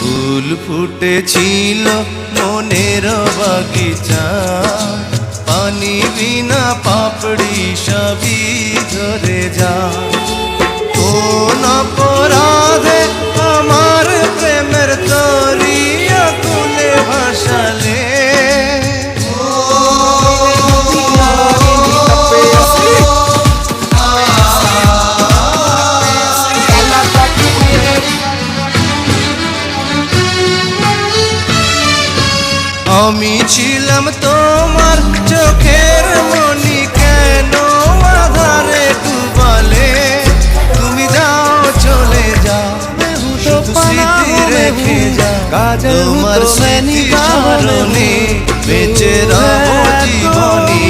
ফুল ফুটেছিল মনের বাগিচা, পানি বিনা পাপড়ি সবই ঝরে যা। কোন অপরাধে আমার প্রেমের তরি আকুলে ভাসালে, আমি ছিলাম তোমার চোখের মনি, কেন আধারে ডুবালে? তুমি যাও চলে যাও, শুধু স্মৃতি রেখে যাও, তোমার স্মৃতি স্মরণে বেঁচে রহো জীবনী।